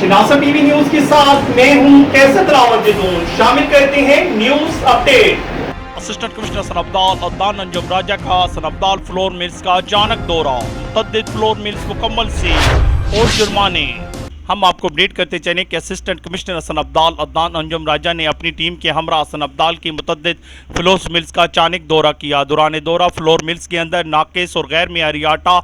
शनासा TV news के साथ मैं हूं कैसर रावत। शामिल करते हैं news update. Assistant commissioner Hasanabdal Adnan Anjum Raja का सनअब्दाल फ्लोर मिल्स का अचानक दौरा, मुतअद्दिद फ्लोर मिल्स मुकम्मल सील और जुर्माने। हम आपको अपडेट करते चले कि असिस्टेंट कमिश्नर सनअब्दाल अदनान अंजुम राजा ने अपनी टीम के हमरा सनअब्दाल की मुतअद्दिद फ्लोर मिल्स का अचानक दौरा किया। दौरान दौरा फ्लोर मिल्स के अंदर नाकिस और गैर मियारी आटा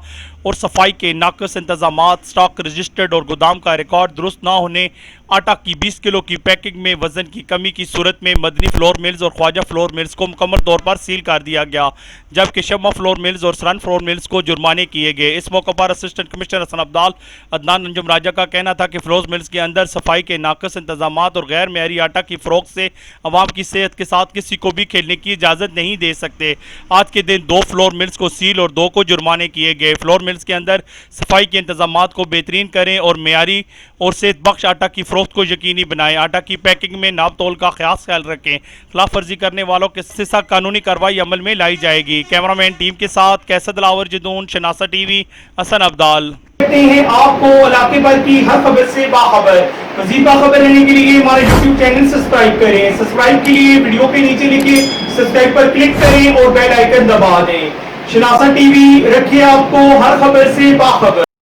और सफाई के नाकस इंतजामात, स्टॉक रजिस्टर्ड और गोदाम का रिकॉर्ड दुरुस्त ना होने, आटा की 20 किलो की पैकिंग में वजन की कमी की सूरत में मदनी फ्लोर मिल्स और ख्वाजा फ्लोर मिल्स को मुकम्मल तौर पर सील कर दिया गया, जबकि शम्मा फ्लोर मिल्स और सरन फ्लोर मिल्स को जुर्माने किए गए। इस मौके पर असिस्टेंट कमिश्नर सनअब्दाल अदनान अंजुम राजा का कहना था कि फ्लोर मिल्स के अंदर सफाई के नाकस इंतजामात और गैर मेयारी आटा की फ़रोख्त से अवाम की सेहत के साथ किसी को भी खेलने की इजाज़त नहीं दे सकते। आज के दिन 2 फ्लोर मिल्स को सील और 2 को जुर्माने किए गए। फ्लोर मिल्स के अंदर सफाई के इंतजामात को बेहतरीन करें और मेयारी और सेहत बख्श आटा की फ़रोख्त को यकीनी बनाएं। आटा की पैकिंग में नाप तोल का खास ख्याल रखें। खिलाफ वर्जी करने वालों के सख्त कानूनी कार्रवाई अमल में लाई जाएगी। कैमरामैन टीम के साथ कैसर दिलावर जदून, शनासा टीवी, हसन अब्दाल। हैं आपको इलाके भर की हर खबर से बाखबर। मज़ीद बाखबर रहने के लिए हमारे यूट्यूब चैनल सब्सक्राइब करें। सब्सक्राइब के लिए वीडियो के नीचे लिखे सब्सक्राइब पर क्लिक करें और बेल आइकन दबा दें। शनासा टीवी रखिए आपको हर खबर से बाखबर।